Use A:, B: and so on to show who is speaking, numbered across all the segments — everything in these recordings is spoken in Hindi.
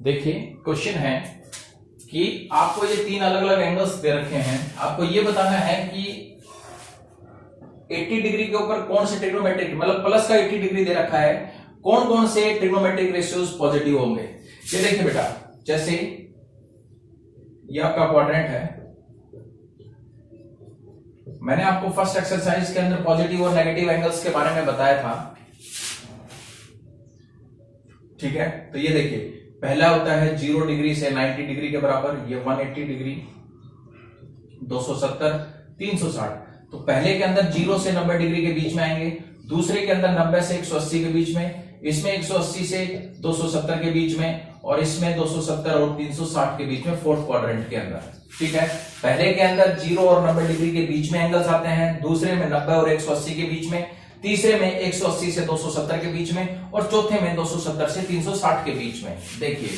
A: देखिए क्वेश्चन है कि आपको ये तीन अलग अलग एंगल्स दे रखे हैं, आपको ये बताना है कि 80 डिग्री के ऊपर कौन से ट्रिग्नोमेट्रिक, मतलब प्लस का 80 डिग्री दे रखा है, कौन कौन से ट्रिग्नोमेट्रिक रेशियोज पॉजिटिव होंगे। ये देखिए बेटा, जैसे ये आपका क्वाड्रेंट है, मैंने आपको फर्स्ट एक्सरसाइज के अंदर पॉजिटिव और नेगेटिव एंगल्स के बारे में बताया था, ठीक है। तो ये देखिए, पहला होता है 0 डिग्री से 90 डिग्री के बराबर, ये 180 डिग्री, 270, 360। तो पहले के अंदर 0 से 90 डिग्री के बीच में आएंगे, दूसरे के अंदर 90 से 180 के बीच में, इसमें 180 से 270 के बीच में, और इसमें 270 और 360 के बीच में, फोर्थ क्वाड्रेंट के अंदर, ठीक है। पहले के अंदर 0 और 90 डिग्री के बीच में एंगल्स आते हैं, दूसरे में 90 और 180 के बीच में, तीसरे में 180 से 270 के बीच में, और चौथे में 270 से 360 के बीच में। देखिए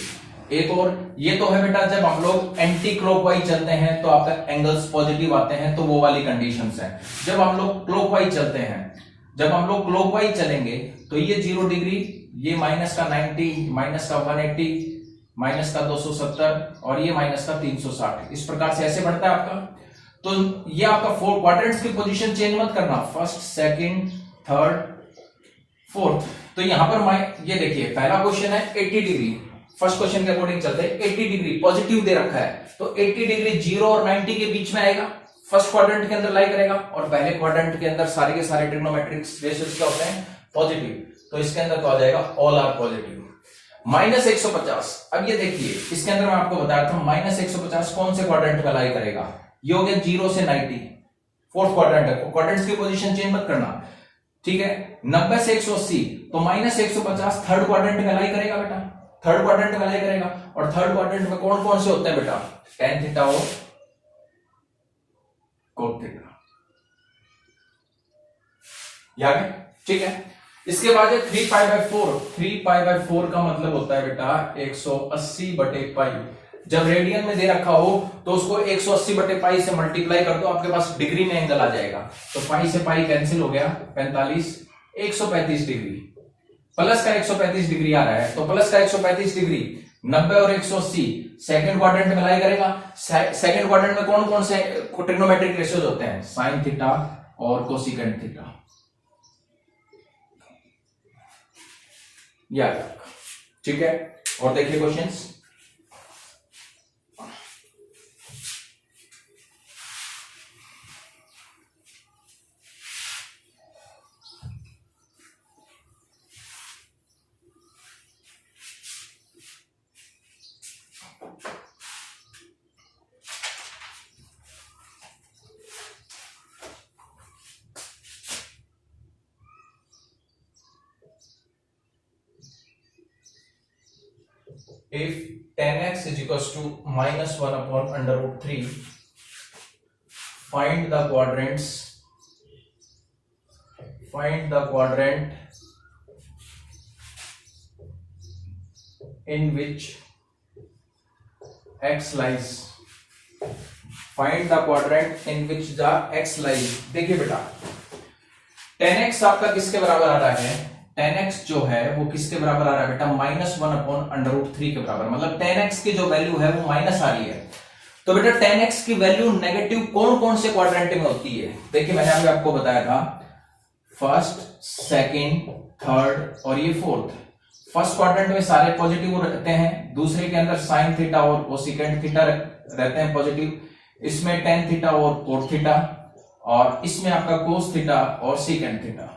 A: एक और, ये तो है बेटा जब हम लोग एंटी क्लॉकवाइज चलते हैं तो आपका एंगल्स पॉजिटिव आते हैं, तो वो वाली कंडीशंस है। जब हम लोग क्लॉकवाइज चलते हैं, जब हम लोग क्लॉकवाइज चलेंगे तो ये 0 डिग्री, ये माइनस का 90, माइनस का 180, माइनस का 270 और ये माइनस का 360, इस प्रकार से ऐसे बढ़ता है आपका। तो ये आपका फोर क्वाड्रेंट्स की पोजीशन चेंज मत करना, फर्स्ट, सेकंड, थर्ड, फोर्थ। तो यहां पर ये देखिए, पहला क्वेश्चन है 80 डिग्री, फर्स्ट क्वेश्चन के अकॉर्डिंग चलते हैं, 80 डिग्री पॉजिटिव दे रखा है, तो 80 डिग्री 0 और 90 के बीच में आएगा, फर्स्ट क्वाड्रेंट के अंदर लाई करेगा, और पहले क्वाड्रेंट के अंदर सारे के सारे ट्रिग्नोमेट्रिक रेशियोज क्या होते हैं, पॉजिटिव। तो इसके अंदर तो आ जाएगा ऑल आर पॉजिटिव। माइनस 150, अब ये देखिए, इसके अंदर मैं आपको बताया था माइनस 150 कौन से क्वाड्रेंट में लाई करेगा, ये हो गया 0 से 90, फोर्थ क्वाड्रेंट है, क्वाड्रेंट्स की पोजीशन चेंज मत करना, ठीक है। 90 से 180, तो माइनस 150 थर्ड क्वाड्रेंट में लाई करेगा बेटा, थर्ड क्वाड्रेंट में लाई करेगा, और थर्ड क्वाड्रेंट में कौन कौन से होते हैं बेटा, tan थीटा और cot थीटा, याद है, ठीक है। इसके बाद है 3 पाई बाय 4, 3 पाई बाय 4 का मतलब होता है बेटा 180 बटे पाई। जब रेडियन में दे रखा हो तो उसको 180 बटे पाई से मल्टीप्लाई कर दो, आपके पास डिग्री में एंगल आ जाएगा। तो पाई से पाई कैंसिल हो गया, 45, 135 डिग्री, प्लस का 135 डिग्री आ रहा है, तो प्लस का 135 डिग्री 90 और 180 सेकंड क्वाड्रेंट में लाई करेगा। सेकंड क्वाड्रेंट में कौन कौन से ट्रिग्नोमेट्रिक रेशियोज होते हैं, साइन थीटा और कोसिकेंट थीटा, याद रखा, ठीक है। और देखिए questions, if tan x is equals to minus 1 upon under root 3, find the quadrant in which x lies, find the quadrant in which the x lies। देखिए बेटा, tan x आपका किसके बराबर आ रहा है, tan x जो है वो किसके बराबर आ रहा है बेटा, माइनस 1 अपॉन अंडर रूट 3 के बराबर, मतलब tan x की जो वैल्यू है वो माइनस आ रही है। तो बेटा tan x की वैल्यू नेगेटिव कौन कौन से क्वाड्रेंट में होती है, देखिए मैंने अभी आपको बताया था, फर्स्ट, सेकंड, थर्ड और ये फोर्थ। फर्स्ट क्वाड्रेंट में सारे पॉजिटिव रहते हैं, दूसरे के अंदर साइन थीटा और कोसिकेंट थीटा रहते हैं पॉजिटिव, इसमें tan थीटा और cot थीटा, और इसमें आपका cos थीटा और secant थीटा।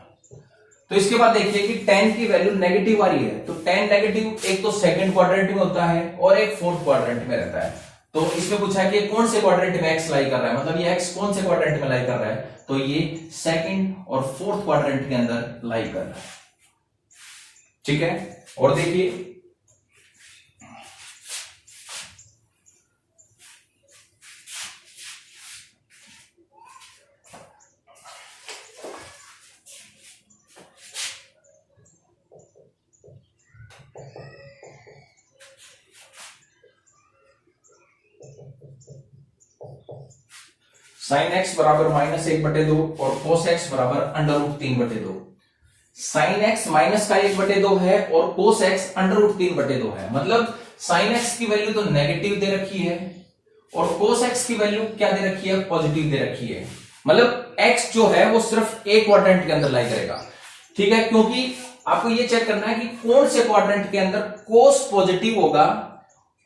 A: तो इसके बाद देखिए कि tan की वैल्यू नेगेटिव आ रही है, तो tan नेगेटिव एक तो सेकंड क्वाड्रेंट में होता है और एक फोर्थ क्वाड्रेंट में रहता है। तो इसमें पूछा है कि कौन से क्वाड्रेंट में x लाई कर रहा है, मतलब ये x कौन से क्वाड्रेंट में लाई कर रहा है, तो ये सेकंड और फोर्थ क्वाड्रेंट के अंदर लाई कर रहा है, ठीक है। और देखिए साइन एक्स बराबर माइनस 1/2 और कोस एक्स बराबर under root 3/2। Sine x minus का 1/2 है और कोस एक्स अंडर रूट 3/2 है, मतलब साइन एक्स की वैल्यू तो नेगेटिव दे रखी है और कोस एक्स की वैल्यू क्या दे रखी है, पॉजिटिव दे रखी है। मतलब एक्स जो है वो सिर्फ एक क्वाड्रेंट के अंदर लाई करेगा, ठीक है, क्योंकि आपको ये चेक करना है कि कौन से क्वाड्रेंट के अंदर कोस पॉजिटिव होगा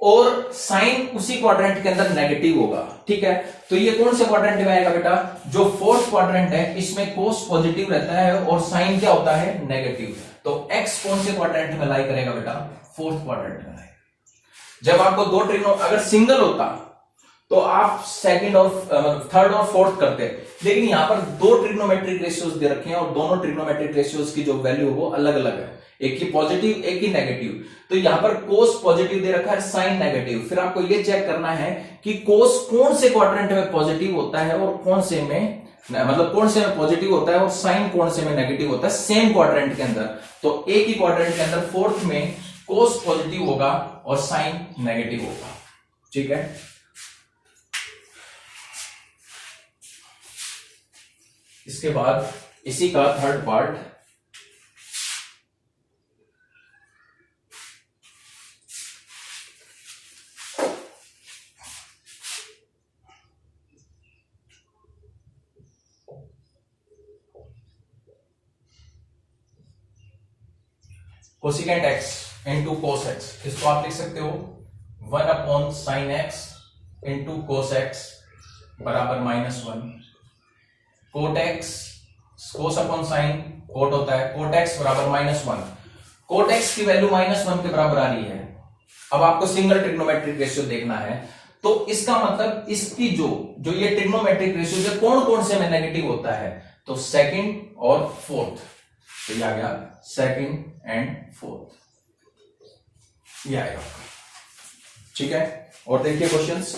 A: और साइन उसी क्वाड्रेंट के अंदर नेगेटिव होगा, ठीक है। तो ये कौन से क्वाड्रेंट में आएगा बेटा, जो फोर्थ क्वाड्रेंट है इसमें कोस पॉजिटिव रहता है और साइन क्या होता है, नेगेटिव। तो एक्स कौन से क्वाड्रेंट में लाई करेगा बेटा, फोर्थ क्वाड्रेंट में लाई। जब आपको दो ट्रिग्नो अगर सिंगल होता तो आप सेकंड और थर्ड और फोर्थ करते, लेकिन यहां पर दो ट्रिग्नोमेट्रिक रेशियोज दे रखे हैं और दोनों ट्रिग्नोमेट्रिक रेशियोज की जो वैल्यू है वो अलग अलग है, एक की पॉजिटिव एक की नेगेटिव। तो यहां पर कोस पॉजिटिव दे रखा है, साइन नेगेटिव। फिर आपको ये चेक करना है कि कोस कौन से क्वाड्रेंट में पॉजिटिव होता है और कौन से में, मतलब कौन से में पॉजिटिव होता है और साइन कौन से में नेगेटिव होता है सेम क्वाड्रेंट के अंदर। तो एक ही क्वाड्रेंट के अंदर फोर्थ में कोस पॉजिटिव होगा और साइन नेगेटिव होगा, ठीक है। इसके बाद इसी का third part, cosecant x into cos x, इसको आप लिख सकते हो 1/sin x into cos x बराबर -1। Cot x, cos upon sine cot होता है, कोट एक्स बराबर -1। कोट एक्स की वैल्यू -1 के बराबर आ रही है। अब आपको सिंगल ट्रिग्नोमेट्रिक रेशियो देखना है, तो इसका मतलब इसकी जो ये ट्रिग्नोमेट्रिक रेशियो है कौन कौन से में नेगेटिव होता है, तो सेकंड और फोर्थ। तो ये आ गया सेकंड एंड फोर्थ, ये आएगा, ठीक है। और देखिए क्वेश्चंस,